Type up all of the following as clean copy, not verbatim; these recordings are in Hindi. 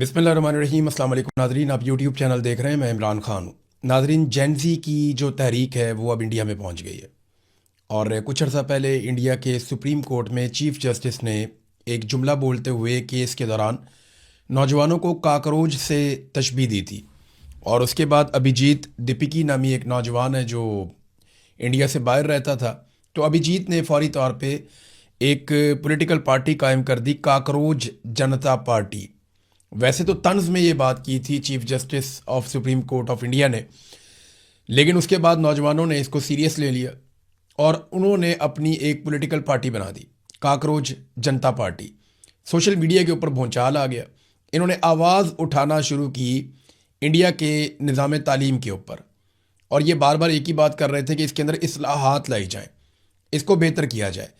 बिस्मिल्लाहिर्रहमानिर्रहीम। अस्सलाम वालेकुम नाज़रीन, आप यूट्यूब चैनल देख रहे हैं। मैं इमरान खान हूँ। नाज़रीन, जेनज़ी की जो तहरीक है वो अब इंडिया में पहुँच गई है और कुछ अर्सा पहले इंडिया के सुप्रीम कोर्ट में चीफ जस्टिस ने एक जुमला बोलते हुए केस के दौरान नौजवानों को काकरोच से तशबीह दी थी। और उसके बाद अभिजीत दीपिकी नामी एक नौजवान है जो इंडिया से बाहर रहता था, तो अभिजीत ने फौरी तौर पे एक पॉलिटिकल पार्टी कायम कर दी, काकरोच जनता पार्टी। वैसे तो तंज में ये बात की थी chief justice of supreme court of India ने, लेकिन उसके बाद नौजवानों ने इसको सीरियस ले लिया और उन्होंने अपनी एक पॉलिटिकल पार्टी बना दी, काकरोच जनता पार्टी। सोशल मीडिया के ऊपर भूचाल आ गया। इन्होंने आवाज़ उठाना शुरू की इंडिया के निज़ाम तालीम के ऊपर, और ये बार बार एक ही बात कर रहे थे कि इसके अंदर इस्लाहात लाई जाएं, इसको बेहतर किया जाए।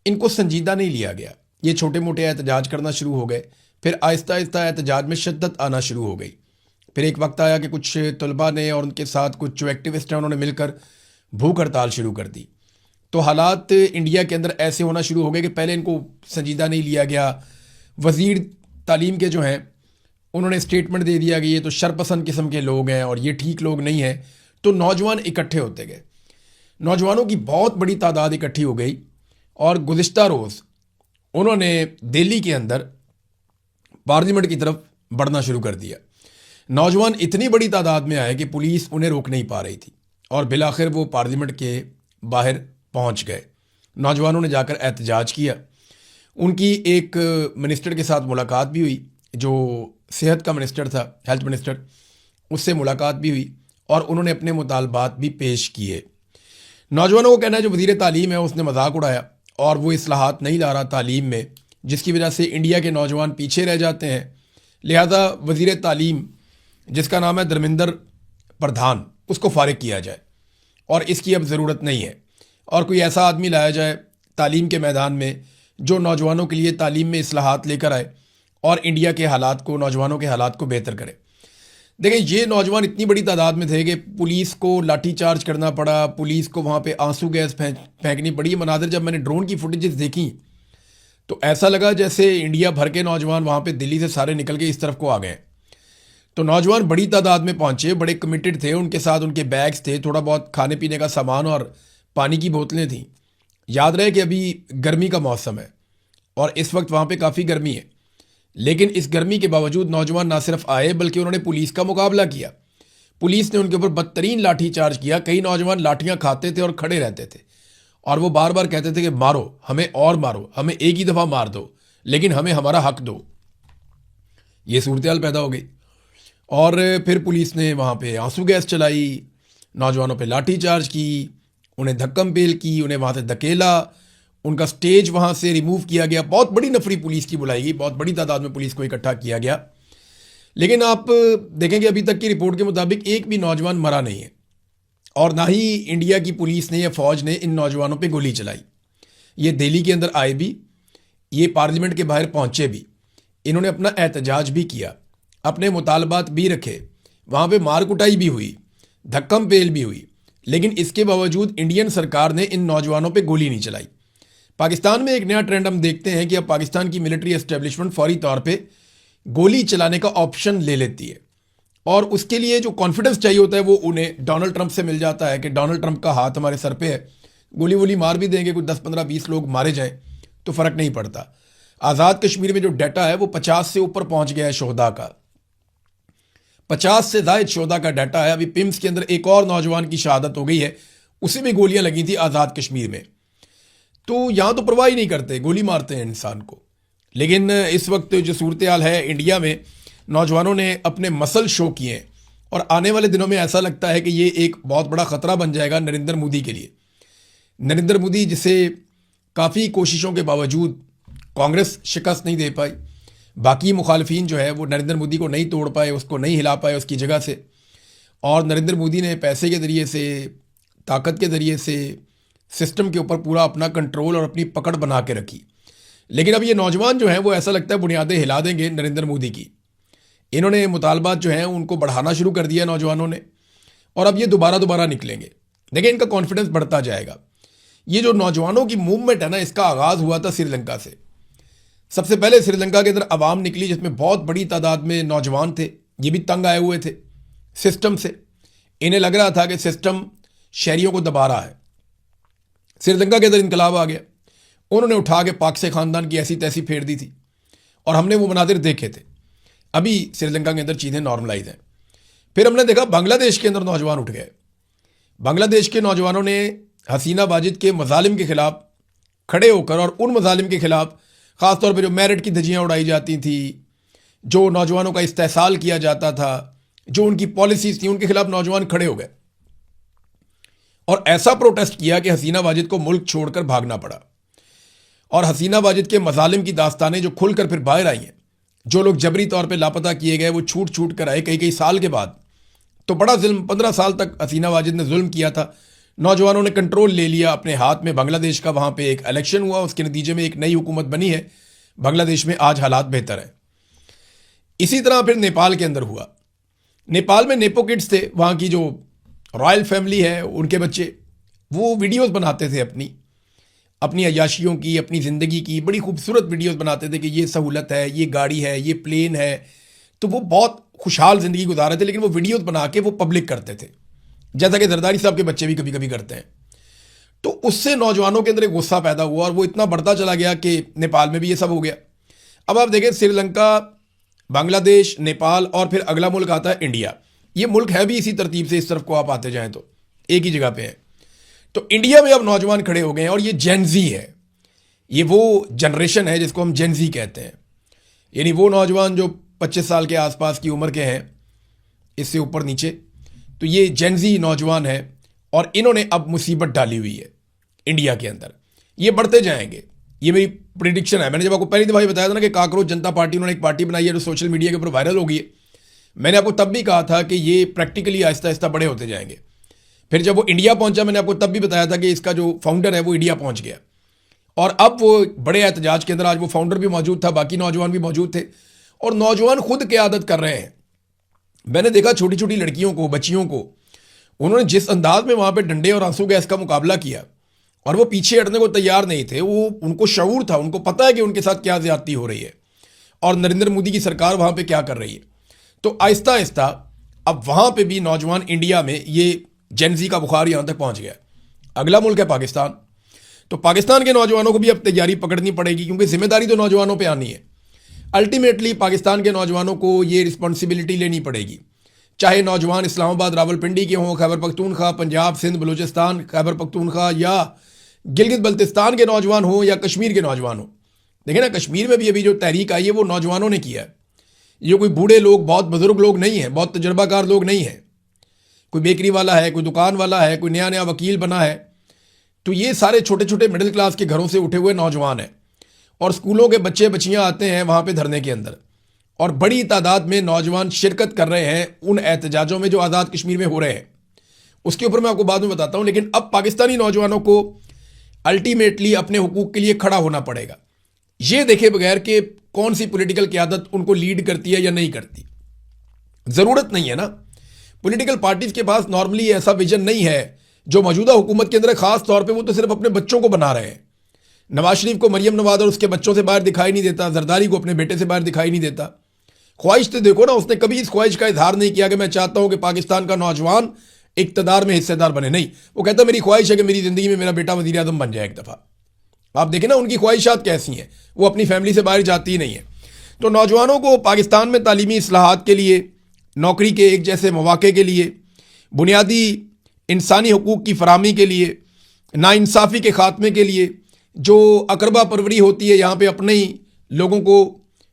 इनको संजीदा नहीं लिया गया। ये छोटे मोटे एहतजाज करना शुरू हो गए, फिर आहिस्ता आहिस्ता एहतजाज में शिद्दत आना शुरू हो गई। फिर एक वक्त आया कि कुछ तलबा ने और उनके साथ कुछ जो एक्टिविस्ट हैं उन्होंने मिलकर भूख हड़ताल शुरू कर दी। तो हालात इंडिया के अंदर ऐसे होना शुरू हो गए कि पहले इनको संजीदा नहीं लिया गया। वज़ीर तालीम के जो हैं उन्होंने स्टेटमेंट दे दिया कि ये तो शरपसंद किस्म के लोग हैं और ये ठीक लोग नहीं हैं। तो नौजवान इकट्ठे होते गए, नौजवानों की बहुत बड़ी तादाद इकट्ठी हो गई और गुज़िश्ता रोज़ उन्होंने दिल्ली के अंदर पार्लियामेंट की तरफ बढ़ना शुरू कर दिया। नौजवान इतनी बड़ी तादाद में आए कि पुलिस उन्हें रोक नहीं पा रही थी और बिलाखिर वो पार्लियामेंट के बाहर पहुंच गए। नौजवानों ने जाकर एहतजाज किया। उनकी एक मिनिस्टर के साथ मुलाकात भी हुई, जो सेहत का मिनिस्टर था, हेल्थ मिनिस्टर, उससे मुलाकात भी हुई और उन्होंने अपने मुतालबात भी पेश किए। नौजवानों को कहना है जो वज़ीर तालीम है उसने मजाक उड़ाया और वो इस्लाहात नहीं ला रहा तालीम में, जिसकी वजह से इंडिया के नौजवान पीछे रह जाते हैं। लिहाजा वज़ीर तालीम जिसका नाम है धर्मेंद्र प्रधान, उसको फारिग किया जाए और इसकी अब ज़रूरत नहीं है, और कोई ऐसा आदमी लाया जाए तालीम के मैदान में जो नौजवानों के लिए तालीम में इस्लाहात लेकर आए और इंडिया के हालात को, नौजवानों के हालात को बेहतर करे। देखें, ये नौजवान इतनी बड़ी तादाद में थे कि पुलिस को लाठी चार्ज करना पड़ा, पुलिस को वहाँ पे आंसू गैस फेंकनी पड़ी। मनाजिर जब मैंने ड्रोन की फुटेजेस देखी तो ऐसा लगा जैसे इंडिया भर के नौजवान वहाँ पे दिल्ली से सारे निकल के इस तरफ को आ गए। तो नौजवान बड़ी तादाद में पहुँचे, बड़े कमिटेड थे, उनके साथ उनके बैग्स थे, थोड़ा बहुत खाने पीने का सामान और पानी की बोतलें थीं। याद रहे कि अभी गर्मी का मौसम है और इस वक्त वहाँ पे काफ़ी गर्मी है, लेकिन इस गर्मी के बावजूद नौजवान ना सिर्फ आए बल्कि उन्होंने पुलिस का मुकाबला किया। पुलिस ने उनके ऊपर बदतरीन लाठी चार्ज किया। कई नौजवान लाठियाँ खाते थे और खड़े रहते थे और वो बार बार कहते थे कि मारो हमें और मारो, हमें एक ही दफ़ा मार दो लेकिन हमें हमारा हक दो। ये सूरत हाल पैदा हो गई और फिर पुलिस ने वहाँ पे आंसू गैस चलाई, नौजवानों पे लाठी चार्ज की, उन्हें धक्कम पेल की, उन्हें वहाँ से धकेला, उनका स्टेज वहाँ से रिमूव किया गया। बहुत बड़ी नफरी पुलिस की बुलाई गई, बहुत बड़ी तादाद में पुलिस को इकट्ठा किया गया। लेकिन आप देखेंगे अभी तक की रिपोर्ट के मुताबिक एक भी नौजवान मरा नहीं है और ना ही इंडिया की पुलिस ने या फौज ने इन नौजवानों पे गोली चलाई। ये दिल्ली के अंदर आए भी, ये पार्लियामेंट के बाहर पहुंचे भी, इन्होंने अपना एहतजाज भी किया, अपने मुतालबात भी रखे, वहाँ पे मार कुटाई भी हुई, धक्कम पेल भी हुई, लेकिन इसके बावजूद इंडियन सरकार ने इन नौजवानों पे गोली नहीं चलाई। पाकिस्तान में एक नया ट्रेंड हम देखते हैं कि अब पाकिस्तान की मिलिट्री एस्टेब्लिशमेंट फौरी तौर पे गोली चलाने का ऑप्शन ले लेती है और उसके लिए जो कॉन्फिडेंस चाहिए होता है वो उन्हें डोनाल्ड ट्रंप से मिल जाता है कि डोनाल्ड ट्रंप का हाथ हमारे सर पे है, गोली वोली मार भी देंगे, कुछ 10 15 20 लोग मारे जाएं तो फ़र्क नहीं पड़ता। आज़ाद कश्मीर में जो डाटा है वो 50 से ऊपर पहुंच गया है शोहदा का, 50 से ज़ायद शोहदा का डाटा है। अभी पिम्स के अंदर एक और नौजवान की शहादत हो गई है, उसे भी गोलियां लगी थी आज़ाद कश्मीर में। तो यहाँ तो परवाह ही नहीं करते, गोली मारते हैं इंसान को। लेकिन इस वक्त जो सूरत हाल है इंडिया में, नौजवानों ने अपने मसल शो किए हैं और आने वाले दिनों में ऐसा लगता है कि ये एक बहुत बड़ा ख़तरा बन जाएगा नरेंद्र मोदी के लिए। नरेंद्र मोदी जिसे काफ़ी कोशिशों के बावजूद कांग्रेस शिकस्त नहीं दे पाई, बाकी मुखालफीन जो है वो नरेंद्र मोदी को नहीं तोड़ पाए, उसको नहीं हिला पाए उसकी जगह से, और नरेंद्र मोदी ने पैसे के ज़रिए से, ताकत के ज़रिए से सिस्टम के ऊपर पूरा अपना कंट्रोल और अपनी पकड़ बना के रखी। लेकिन अब ये नौजवान जो हैं वो ऐसा लगता है बुनियादें हिला देंगे नरेंद्र मोदी की। इन्होंने मुतालबात जो हैं उनको बढ़ाना शुरू कर दिया नौजवानों ने और अब ये दोबारा निकलेंगे। देखिए, इनका कॉन्फिडेंस बढ़ता जाएगा। ये जो नौजवानों की मूवमेंट है ना, इसका आगाज़ हुआ था श्रीलंका से। सबसे पहले श्रीलंका के अंदर अवाम निकली, जिसमें बहुत बड़ी तादाद में नौजवान थे। ये भी तंग आए हुए थे सिस्टम से। इन्हें लग रहा था कि सिस्टम शहरियों को दबा रहा है। श्रीलंका के अंदर इनकलाब आ गया, उन्होंने उठा के पाक से खानदान की ऐसी तैसी फेर दी थी और हमने वो मनाजिर देखे थे। अभी श्रीलंका के अंदर चीज़ें नॉर्मलाइज हैं। फिर हमने देखा बांग्लादेश के अंदर नौजवान उठ गए। बांग्लादेश के नौजवानों ने हसीना वाजिद के मजालिम के खिलाफ खड़े होकर, और उन मजालिम के खिलाफ ख़ासतौर पर जो मेरिट की धज्जियाँ उड़ाई जाती थी, जो नौजवानों का इस्तेहसाल किया जाता था, जो उनकी पॉलिसीज थी, उनके खिलाफ नौजवान खड़े हो गए और ऐसा प्रोटेस्ट किया कि हसीना वाजिद को मुल्क छोड़कर भागना पड़ा। और हसीना वाजिद के मजालिम की दास्तानें जो खुलकर फिर बाहर आई हैं, जो लोग जबरी तौर पे लापता किए गए वो छूट छूट कर आए कई कई साल के बाद। तो बड़ा जुल्म, 15 साल तक हसीना वाजिद ने जुल्म किया था। नौजवानों ने कंट्रोल ले लिया अपने हाथ में बांग्लादेश का। वहाँ पे एक इलेक्शन हुआ, उसके नतीजे में एक नई हुकूमत बनी है बांग्लादेश में। आज हालात बेहतर है। इसी तरह फिर नेपाल के अंदर हुआ। नेपाल में नेपो किड्स थे, वहाँ की जो रॉयल फैमिली है उनके बच्चे, वो वीडियोस बनाते थे अपनी अय्याशियों की, अपनी ज़िंदगी की बड़ी खूबसूरत वीडियोस बनाते थे कि ये सहूलत है, ये गाड़ी है, ये प्लेन है। तो वो बहुत खुशहाल ज़िंदगी गुजार रहे थे, लेकिन वो वीडियोस बना के वो पब्लिक करते थे, जैसा कि जरदारी साहब के बच्चे भी कभी कभी करते हैं। तो उससे नौजवानों के अंदर एक गुस्सा पैदा हुआ और वो इतना बढ़ता चला गया कि नेपाल में भी ये सब हो गया। अब आप देखें, श्रीलंका, बांग्लादेश, नेपाल और फिर अगला मुल्क आता है इंडिया। ये मुल्क है भी इसी तरतीब से, इस तरफ को आप आते जाएं तो एक ही जगह पे है। तो इंडिया में अब नौजवान खड़े हो गए हैं और ये जेनजी है। ये वो जनरेशन है जिसको हम जेनजी कहते हैं, यानी वो नौजवान जो 25 साल के आसपास की उम्र के हैं, इससे ऊपर नीचे। तो ये जेनजी नौजवान है और इन्होंने अब मुसीबत डाली हुई है इंडिया के अंदर। ये बढ़ते जाएंगे, ये मेरी प्रिडिक्शन है। मैंने जब आपको पहली दफ़ा ये बताया था ना कि काकरोच जनता पार्टी, उन्होंने एक पार्टी बनाई है जो सोशल मीडिया के ऊपर वायरल हो गई है। मैंने आपको तब भी कहा था कि ये प्रैक्टिकली आहिस्ता आहिस्ता बड़े होते जाएंगे। फिर जब वो इंडिया पहुंचा, मैंने आपको तब भी बताया था कि इसका जो फाउंडर है वो इंडिया पहुंच गया और अब वो बड़े एहतजाज के अंदर आज वो फाउंडर भी मौजूद था, बाकी नौजवान भी मौजूद थे और नौजवान खुद क़यादत कर रहे हैं। मैंने देखा छोटी छोटी लड़कियों को, बच्चियों को, उन्होंने जिस अंदाज में वहाँ पे डंडे और आंसू गैस का मुकाबला किया और वो पीछे हटने को तैयार नहीं थे। वो, उनको शऊर था, उनको पता है कि उनके साथ क्या ज्यादती हो रही है और नरेंद्र मोदी की सरकार वहाँ पे क्या कर रही है। तो आहिस्ता आहिस्ता अब वहाँ पे भी नौजवान, इंडिया में ये जेनजी का बुखार यहाँ तक पहुँच गया। अगला मुल्क है पाकिस्तान। तो पाकिस्तान के नौजवानों को भी अब तैयारी पकड़नी पड़ेगी, क्योंकि जिम्मेदारी तो नौजवानों पर आनी है। अल्टीमेटली पाकिस्तान के नौजवानों को ये रिस्पॉन्सिबिलिटी लेनी पड़ेगी, चाहे नौजवान इस्लामाबाद, रावलपिंडी के हों, खैबर पख्तूनख्वा, पंजाब, सिंध, बलूचिस्तान, खैबर पख्तूनख्वा या गिलगित बल्तिस्तान के नौजवान हो या कश्मीर के नौजवान हो। देखें ना, कश्मीर में भी अभी जो तहरीक आई है वो नौजवानों ने किया है। ये कोई बूढ़े लोग, बहुत बुजुर्ग लोग नहीं हैं, बहुत तजर्बाकार लोग नहीं हैं। कोई बेकरी वाला है, कोई दुकान वाला है, कोई नया नया वकील बना है। तो ये सारे छोटे छोटे मिडिल क्लास के घरों से उठे हुए नौजवान हैं और स्कूलों के बच्चे बच्चियाँ आते हैं वहाँ पर धरने के अंदर और बड़ी तादाद में नौजवान शिरकत कर रहे हैं उन एहतजाजों में जो आज़ाद कश्मीर में हो रहे हैं। उसके ऊपर मैं आपको बाद में बताता हूँ। लेकिन अब पाकिस्तानी नौजवानों को अल्टीमेटली अपने हुकूक के लिए खड़ा होना पड़ेगा, ये देखे बगैर कि कौन सी पॉलिटिकल क़यादत उनको लीड करती है या नहीं करती। ज़रूरत नहीं है ना, पॉलिटिकल पार्टीज के पास नॉर्मली ऐसा विजन नहीं है जो मौजूदा हुकूमत के अंदर, खास तौर पर वो तो सिर्फ अपने बच्चों को बना रहे हैं। नवाज शरीफ को मरियम नवाज और उसके बच्चों से बाहर दिखाई नहीं देता, जरदारी को अपने बेटे से बाहर दिखाई नहीं देता। ख्वाहिश तो देखो ना, उसने कभी इस ख्वाहिश का इजहार नहीं किया कि मैं चाहता हूं कि पाकिस्तान का नौजवान इक्तदार में हिस्सेदार बने। नहीं, वो कहता मेरी ख्वाहिश है कि मेरी जिंदगी में मेरा बेटा वजीर आजम बन जाए एक दफ़ा। आप देखें ना उनकी ख्वाहिशात कैसी हैं, वो अपनी फैमिली से बाहर जाती ही नहीं है। तो नौजवानों को पाकिस्तान में तालीमी इस्लाहात के लिए, नौकरी के एक जैसे मौके के लिए, बुनियादी इंसानी हकूक़ की फराहमी के लिए, नाइंसाफ़ी के ख़ात्मे के लिए, जो अकरबा परवरी होती है, यहाँ पे अपने ही लोगों को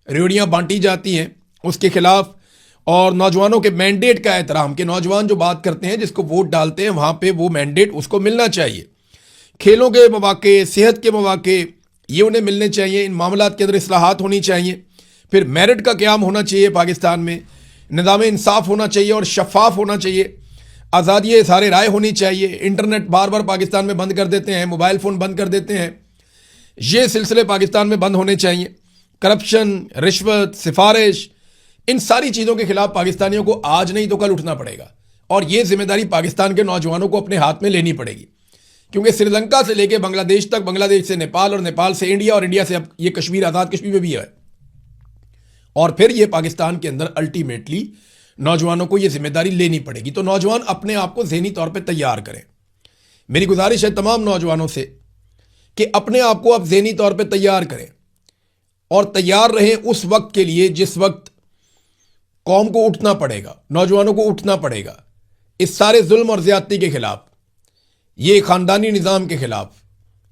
रेवड़ियाँ बांटी जाती हैं, उसके खिलाफ, और नौजवानों के मैंडेट का एहतराम कि नौजवान जो बात करते हैं, जिसको वोट डालते हैं, वहाँ पे वो मैंडेट उसको मिलना चाहिए। खेलों के मौके, सेहत के मौके, ये उन्हें मिलने चाहिए। इन मामलात के अंदर इस्लाहात होनी चाहिए। फिर मेरिट का क़याम होना चाहिए पाकिस्तान में, निज़ाम इंसाफ होना चाहिए और शफाफ होना चाहिए, आज़ादी सारे राय होनी चाहिए। इंटरनेट बार बार पाकिस्तान में बंद कर देते हैं, मोबाइल फ़ोन बंद कर देते हैं, ये सिलसिले पाकिस्तान में बंद होने चाहिए। करप्शन, रिश्वत, सिफारिश, इन सारी चीज़ों के खिलाफ पाकिस्तानियों को आज नहीं तो कल उठना पड़ेगा और ये जिम्मेदारी पाकिस्तान के नौजवानों को अपने हाथ में लेनी पड़ेगी। क्योंकि श्रीलंका से लेकर बांग्लादेश तक, बांग्लादेश से नेपाल और नेपाल से इंडिया और इंडिया से अब ये कश्मीर, आज़ाद कश्मीर में भी है। और फिर ये पाकिस्तान के अंदर अल्टीमेटली नौजवानों को ये जिम्मेदारी लेनी पड़ेगी। तो नौजवान अपने आप को ज़हनी तौर पे तैयार करें। मेरी गुजारिश है तमाम नौजवानों से कि अपने आप को आप ज़हनी तौर पे तैयार करें और तैयार रहें उस वक्त के लिए जिस वक्त कौम को उठना पड़ेगा, नौजवानों को उठना पड़ेगा इस सारे जुल्म और ज़्यादती के खिलाफ, ये ख़ानदानी निज़ाम के खिलाफ,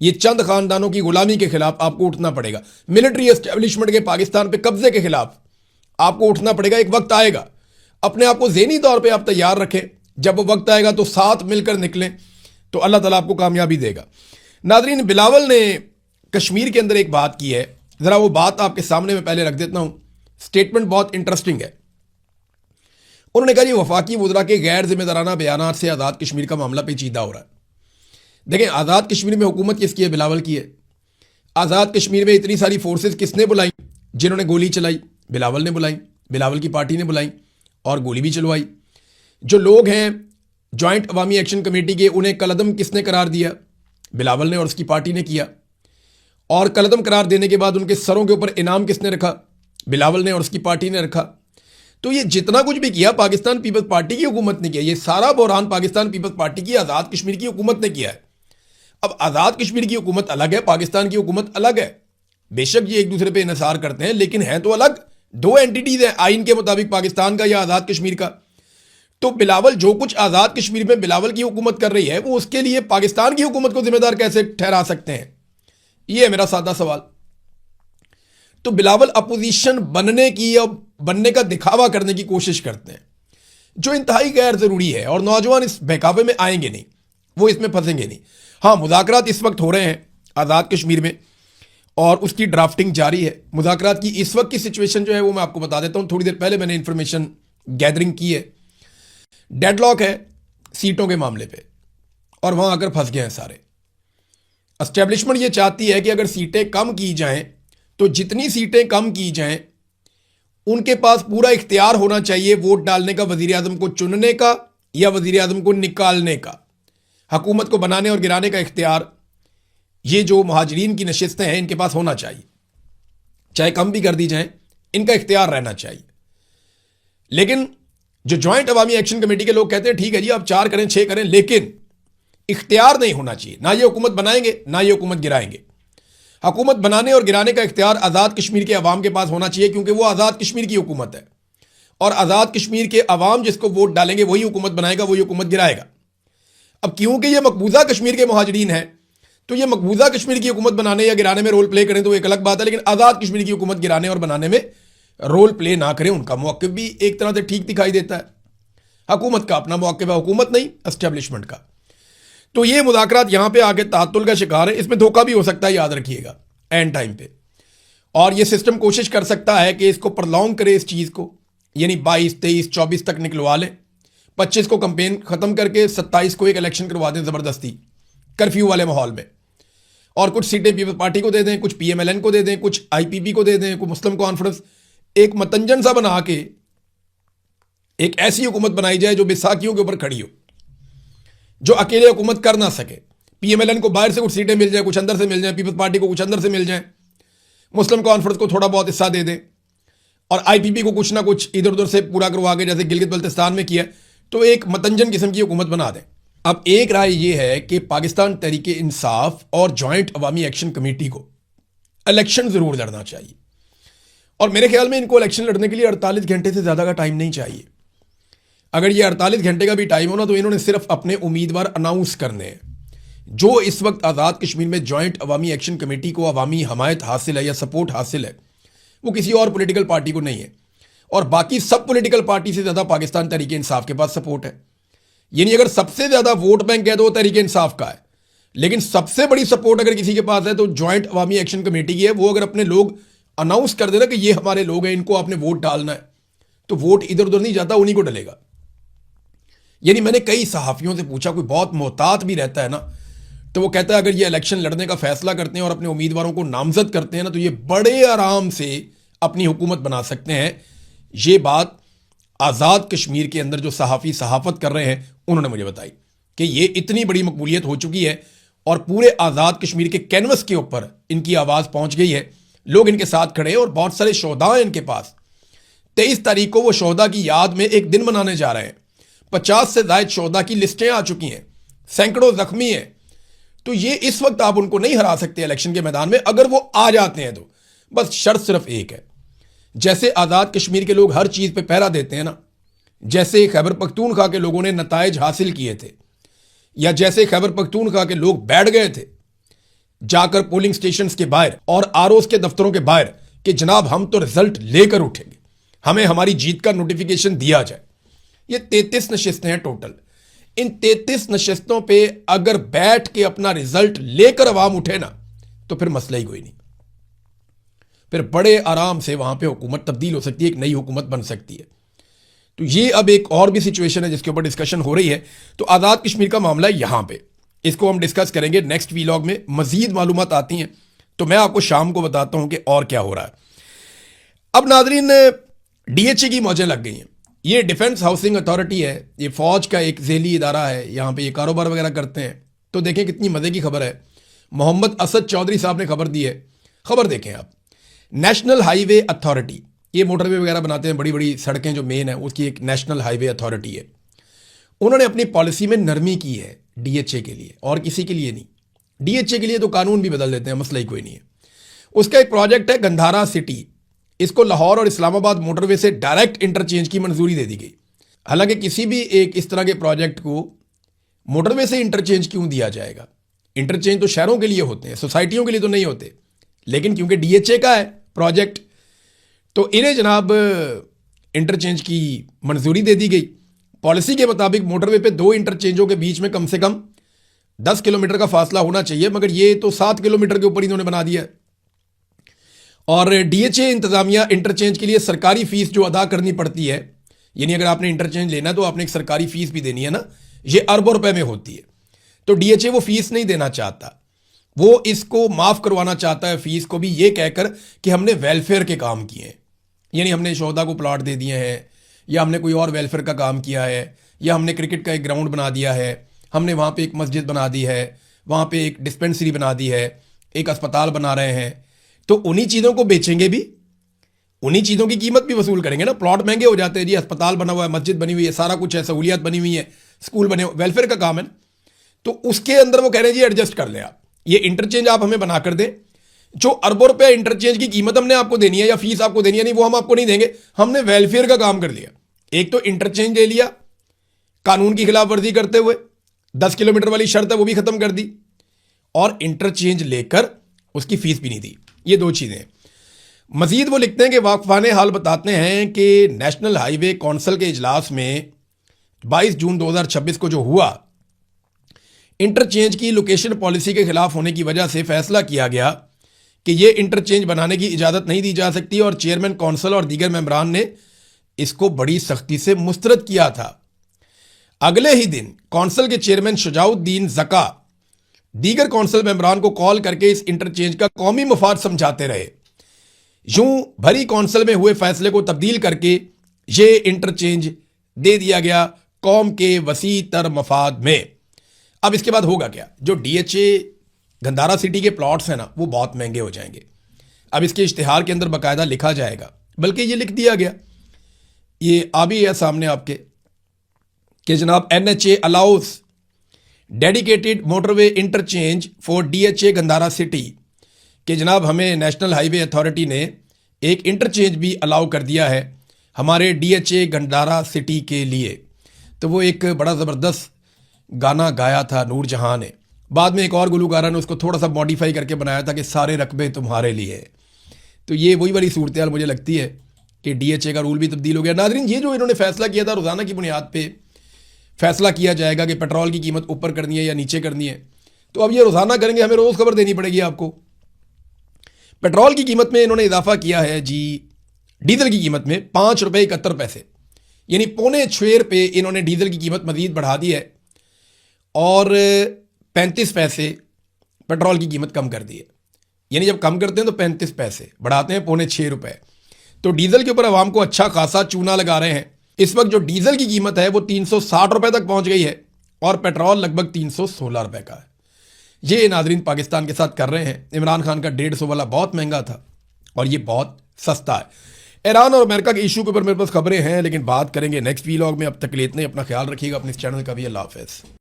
ये चंद ख़ानदानों की गुलामी के खिलाफ आपको उठना पड़ेगा। मिलिट्री एस्टेब्लिशमेंट के पाकिस्तान पे कब्जे के खिलाफ आपको उठना पड़ेगा। एक वक्त आएगा, अपने आप को ज़हनी तौर पे आप तैयार रखें। जब वो वक्त आएगा तो साथ मिलकर निकलें तो अल्लाह ताला आपको कामयाबी देगा। नाज़रीन, बिलावल ने कश्मीर के अंदर एक बात की है, ज़रा वो बात आपके सामने मैं पहले रख देता हूँ। स्टेटमेंट बहुत इंटरेस्टिंग है। उन्होंने कहा जी वफाकी वज़रा के गैर जिम्मेदाराना बयानात से आज़ाद कश्मीर का मामला पेचीदा हो रहा है। देखें, आज़ाद कश्मीर में हुकूमत किसकी है? बिलावल की है। आज़ाद कश्मीर में इतनी सारी फोर्सेस किसने बुलाई? जिन्होंने गोली चलाई बिलावल ने बुलाई, बिलावल की पार्टी ने बुलाई और गोली भी चलवाई। जो लोग हैं जॉइंट अवामी एक्शन कमेटी के, उन्हें कलअदम किसने करार दिया? बिलावल ने और उसकी पार्टी ने किया। और कलअदम करार देने के बाद उनके सरों के ऊपर इनाम किसने रखा? बिलावल ने और उसकी पार्टी ने रखा। तो ये जितना कुछ भी किया पाकिस्तान पीपल्स पार्टी की हुकूमत ने किया। ये सारा बहरान पाकिस्तान पीपल्स पार्टी की, आज़ाद कश्मीर की हुकूमत ने किया है। अब आज़ाद कश्मीर की हुकूमत अलग है, पाकिस्तान की हुकूमत अलग है। बेशक ये एक दूसरे पे इन्हिसार करते हैं, लेकिन हैं तो अलग। दो एंटिटीज हैं आइन के मुताबिक, पाकिस्तान का या आज़ाद कश्मीर का। तो बिलावल जो कुछ आज़ाद कश्मीर में बिलावल की हुकूमत कर रही है, वो उसके लिए पाकिस्तान की हुकूमत को जिम्मेदार कैसे ठहरा सकते हैं? ये है मेरा सादा सवाल। तो बिलावल अपोजिशन बनने की या बनने का दिखावा करने की कोशिश करते हैं, जो इंतहाई गैर ज़रूरी है। और नौजवान इस बहकावे में आएंगे नहीं, वो इसमें फंसेंगे नहीं। हाँ, मुज़ाकरात इस वक्त हो रहे हैं आज़ाद कश्मीर में और उसकी ड्राफ्टिंग जारी है। मुज़ाकरात की इस वक्त की सिचुएशन जो है वो मैं आपको बता देता हूँ। थोड़ी देर पहले मैंने इंफॉर्मेशन गैदरिंग की है। डेडलॉक है सीटों के मामले पे और वहाँ आकर फंस गए हैं सारे। एस्टेब्लिशमेंट ये चाहती है कि अगर सीटें कम की जाएं तो जितनी सीटें कम की जाएं उनके पास पूरा इख्तियार होना चाहिए वोट डालने का, वज़ीर आज़म को चुनने का या वज़ीर आज़म को निकालने का, हुकूमत को बनाने और गिराने का इख्तियार। ये जो महाजरीन की नशिस्तें हैं इनके पास होना चाहिए, चाहे कम भी कर दी जाएं, इनका इख्तियार रहना चाहिए। लेकिन जो जॉइंट अवामी एक्शन कमेटी के लोग कहते हैं ठीक है जी आप 4 करें 6 करें, लेकिन इख्तियार नहीं होना चाहिए। ना ये हुकूमत बनाएंगे ना ये हुकूमत गिराएंगे। हुकूमत बनाने और गिराने का इख्तियार आज़ाद कश्मीर के अवाम के पास होना चाहिए, क्योंकि वो आज़ाद कश्मीर की हुकूमत है और आज़ाद कश्मीर के अवाम जिसको वोट डालेंगे वही हुकूमत बनाएगा, वही हुकूमत गिराएगा। अब क्योंकि ये मकबूजा कश्मीर के मुहाजिरीन हैं, तो ये मकबूजा कश्मीर की हुकूमत बनाने या गिराने में रोल प्ले करें तो एक अलग बात है, लेकिन आज़ाद कश्मीर की हुकूमत गिराने और बनाने में रोल प्ले ना करें, उनका मौक़िफ़ भी एक तरह से ठीक दिखाई देता है। हुकूमत का अपना मौक़िफ़ है, हुकूमत नहीं एस्टेब्लिशमेंट का। तो ये मुज़ाकरात यहाँ पे आके तातुल का शिकार है। इसमें धोखा भी हो सकता है, याद रखिएगा, एंड टाइम पे। और ये सिस्टम कोशिश कर सकता है कि इसको प्रलॉन्ग करे, इस चीज़ को, यानी 22, 23, 24 तक निकलवा लें, 25 को कंपेन ख़त्म करके 27 को एक इलेक्शन करवा दें ज़बरदस्ती कर्फ्यू वाले माहौल में, और कुछ सीटें पीपल्स पार्टी को दे दें, कुछ PMLN को दे दें, कुछ IPP को दे दें, कुछ मुस्लिम कॉन्फ्रेंस। एक मतंजन सा बना के एक ऐसी हुकूमत बनाई जाए जो बैसाखियों के ऊपर खड़ी हो, जो अकेले हुकूमत कर ना सके। PMLN को बाहर से कुछ सीटें मिल जाए, कुछ अंदर से मिल जाए, पीपल्स पार्टी को कुछ अंदर से मिल जाए, मुस्लिम कॉन्फ्रेंस को थोड़ा बहुत हिस्सा दे दें और IPP को कुछ ना कुछ इधर उधर से पूरा करवा के, जैसे गिलगित बल्तिस्तान में किया, तो एक मतंजन किस्म की हुकूमत बना दें। अब एक राय यह है कि पाकिस्तान तहरीक इंसाफ और जॉइंट अवामी एक्शन कमेटी को इलेक्शन ज़रूर लड़ना चाहिए, और मेरे ख्याल में इनको इलेक्शन लड़ने के लिए 48 घंटे से ज़्यादा का टाइम नहीं चाहिए। अगर ये 48 घंटे का भी टाइम हो ना, तो इन्होंने सिर्फ अपने उम्मीदवार अनाउंस करने हैं। जो इस वक्त आज़ाद कश्मीर में जॉइंट अवामी एक्शन कमेटी को अवामी हमायत हासिल है या सपोर्ट हासिल है, वो किसी और पॉलिटिकल पार्टी को नहीं है, और बाकी सब पॉलिटिकल पार्टी से ज़्यादा पाकिस्तान तहरीक इंसाफ के पास सपोर्ट है। यानी अगर सबसे ज़्यादा वोट बैंक है तो वो तहरीक इंसाफ का है, लेकिन सबसे बड़ी सपोर्ट अगर किसी के पास है तो जॉइंट अवामी एक्शन कमेटी की है। वो अगर अपने लोग अनाउंस कर देना कि ये हमारे लोग हैं, इनको आपने वोट डालना है, तो वोट इधर उधर नहीं जाता, उन्हीं को डलेगा। यानी मैंने कई सहाफ़ियों से पूछा, कोई बहुत मोहतात भी रहता है ना, तो वो कहता है अगर ये इलेक्शन लड़ने का फैसला करते हैं और अपने उम्मीदवारों को नामजद करते हैं ना, तो ये बड़े आराम से अपनी हुकूमत बना सकते हैं। ये बात आज़ाद कश्मीर के अंदर जो सहाफ़ी सहाफ़त कर रहे हैं उन्होंने मुझे बताई कि ये इतनी बड़ी मकबूलियत हो चुकी है, और पूरे आज़ाद कश्मीर के कैनवस के ऊपर इनकी आवाज़ पहुंच गई है। लोग इनके साथ खड़े हैं और बहुत सारे शोधा हैं इनके पास। 23 तारीख को वो शोधा की याद में एक दिन मनाने जा रहे हैं। 50 से ज्यादा शोधा की लिस्टें आ चुकी हैं, सैकड़ों जख्मी हैं। तो ये इस वक्त आप उनको नहीं हरा सकते इलेक्शन के मैदान में। अगर वो आ जाते हैं तो बस शर्त सिर्फ एक है, जैसे आज़ाद कश्मीर के लोग हर चीज़ पे पहरा देते हैं ना, जैसे खैबर पख्तूनख्वा के लोगों ने नताइज हासिल किए थे, या जैसे खैबर पख्तूनख्वा के लोग बैठ गए थे जाकर पोलिंग स्टेशंस के बाहर और आरओस के दफ्तरों के बाहर कि जनाब हम तो रिजल्ट लेकर उठेंगे, हमें हमारी जीत का नोटिफिकेशन दिया जाए। ये 33 नशिस्तें हैं टोटल। इन 33 नशिस्तों पे अगर बैठ के अपना रिजल्ट लेकर अवाम उठे ना तो फिर मसला ही कोई नहीं, फिर बड़े आराम से वहां पे हुकूमत तब्दील हो सकती है, एक नई हुकूमत बन सकती है। तो ये अब एक और भी सिचुएशन है जिसके ऊपर डिस्कशन हो रही है। तो आज़ाद कश्मीर का मामला यहां पे, इसको हम डिस्कस करेंगे नेक्स्ट वीलॉग में। मजीद मालूमात आती हैं तो मैं आपको शाम को बताता हूं कि और क्या हो रहा है। अब नाजरीन, डीएचए की मौजें लग गई हैं। ये डिफेंस हाउसिंग अथॉरिटी है, ये फौज का एक झेली इदारा है, यहाँ पे ये कारोबार वगैरह करते हैं। तो देखें कितनी मजे की खबर है, मोहम्मद असद चौधरी साहब ने खबर दी है। खबर देखें आप, नेशनल हाईवे अथॉरिटी, ये मोटरवे वगैरह बनाते हैं, बड़ी बड़ी सड़कें जो मेन है उसकी एक नेशनल हाईवे अथॉरिटी है। उन्होंने अपनी पॉलिसी में नरमी की है डीएचए के लिए, और किसी के लिए नहीं। डीएचए के लिए तो कानून भी बदल देते हैं, मसला ही कोई नहीं है। उसका एक प्रोजेक्ट है गंधारा सिटी, इसको लाहौर और इस्लामाबाद मोटरवे से डायरेक्ट इंटरचेंज की मंजूरी दे दी गई। हालांकि किसी भी एक इस तरह के प्रोजेक्ट को मोटरवे से इंटरचेंज क्यों दिया जाएगा? इंटरचेंज तो शहरों के लिए होते हैं, सोसाइटियों के लिए तो नहीं होते। लेकिन क्योंकि डीएचए का है प्रोजेक्ट तो इन्हें जनाब इंटरचेंज की मंजूरी दे दी गई। पॉलिसी के मुताबिक मोटरवे पे 2 इंटरचेंजों के बीच में कम से कम 10 किलोमीटर का फासला होना चाहिए, मगर ये तो 7 किलोमीटर के ऊपर इन्होंने बना दिया है। और डीएचए इंतजामिया इंटरचेंज के लिए सरकारी फीस जो अदा करनी पड़ती है, यानी अगर आपने इंटरचेंज लेना है तो आपने एक सरकारी फीस भी देनी है ना, ये अरबों रुपए में होती है। तो डीएचए वो फीस नहीं देना चाहता, वो इसको माफ करवाना चाहता है फीस को भी, ये कहकर कि हमने वेलफेयर के काम किए हैं, यानी हमने शोधा को प्लॉट दे दिए हैं, या हमने कोई और वेलफेयर का काम किया है, या हमने क्रिकेट का एक ग्राउंड बना दिया है, हमने वहाँ पे एक मस्जिद बना दी है, वहाँ पे एक डिस्पेंसरी बना दी है, एक अस्पताल बना रहे हैं। तो उन्हीं चीज़ों को बेचेंगे भी, उन्हीं चीज़ों की कीमत भी वसूल करेंगे ना। प्लॉट महंगे हो जाते हैं जी, अस्पताल बना हुआ है, मस्जिद बनी हुई है, सारा कुछ है, सहूलियात बनी हुई है, स्कूल बने, वेलफेयर का काम है ना। तो उसके अंदर वो कह रहे हैं जी एडजस्ट कर ले आप, ये इंटरचेंज आप हमें बना कर दें, जो अरबों रुपए इंटरचेंज की कीमत हमने आपको देनी है या फीस आपको देनी है, नहीं वो हम आपको नहीं देंगे, हमने वेलफेयर का काम कर लिया। एक तो इंटरचेंज ले लिया कानून की खिलाफ वर्जी करते हुए, 10 किलोमीटर वाली शर्त है वो भी खत्म कर दी, और इंटरचेंज लेकर उसकी फीस भी नहीं दी। ये 2 चीजें। मजीद वो लिखते हैं कि वाकफाने हाल बताते हैं कि नेशनल हाईवे काउंसिल के इजलास में 22 जून 2026 को जो हुआ, इंटरचेंज की लोकेशन पॉलिसी के खिलाफ होने की वजह से फैसला किया गया कि यह इंटरचेंज बनाने की इजाजत नहीं दी जा सकती, और चेयरमैन काउंसिल और दीगर मेंबरान ने इसको बड़ी सख्ती से मुस्तरद किया था। अगले ही दिन काउंसिल के चेयरमैन शुजाउद्दीन जका दीगर काउंसिल मेंबरान को कॉल करके इस इंटरचेंज का कौमी मफाद समझाते रहे। यूं भरी काउंसिल में हुए फैसले को तब्दील करके ये इंटरचेंज दे दिया गया कौम के वसी तर मफाद में। अब इसके बाद होगा क्या? जो डीएचए गंधारा सिटी के प्लॉट्स हैं ना, वो बहुत महंगे हो जाएंगे। अब इसके इश्तिहार के अंदर बाकायदा लिखा जाएगा, बल्कि ये लिख दिया गया, ये आ भी है सामने आपके, कि जनाब NHA allows dedicated motorway interchange for DHA Gandhara city, कि जनाब हमें नेशनल हाईवे अथॉरिटी ने एक इंटरचेंज भी अलाउ कर दिया है हमारे डीएचए गंधारा सिटी के लिए। तो वो एक बड़ा ज़बरदस्त गाना गाया था नूर जहां ने, बाद में एक और गुलकारा ने उसको थोड़ा सा मॉडिफाई करके बनाया था कि सारे रकबे तुम्हारे लिए। तो ये वही वाली सूरत हाल मुझे लगती है कि डीएचए का रूल भी तब्दील हो गया। नाज़रीन, ये जो इन्होंने फैसला किया था, रोज़ाना की बुनियाद पे फैसला किया जाएगा कि पेट्रोल की कीमत ऊपर करनी है या नीचे करनी है, तो अब ये रोज़ाना करेंगे, हमें रोज़ खबर देनी पड़ेगी आपको। पेट्रोल की कीमत में इन्होंने इजाफा किया है जी, डीजल की कीमत में 5 रुपये 71 पैसे, यानी 5.25 इन्होंने डीजल की कीमत मजीद बढ़ा दी है, और 35 पैसे पेट्रोल की कीमत कम कर दी है। यानी जब कम करते हैं तो 35 पैसे, बढ़ाते हैं 5.25 रुपये। तो डीजल के ऊपर आवाम को अच्छा खासा चूना लगा रहे हैं। इस वक्त जो डीजल की कीमत है वो 360 रुपये तक पहुंच गई है, और पेट्रोल लगभग 316 रुपये का है। ये नाजरीन पाकिस्तान के साथ कर रहे हैं। इमरान खान का 150 वाला बहुत महंगा था और ये बहुत सस्ता है। ईरान और अमेरिका के इशू के ऊपर मेरे पास खबरें हैं, लेकिन बात करेंगे नेक्स्ट वीलॉग में। अब तक के लिए इतने, अपना ख्याल रखिएगा, अपने इस चैनल का भी। अल्लाह हाफ़िज़।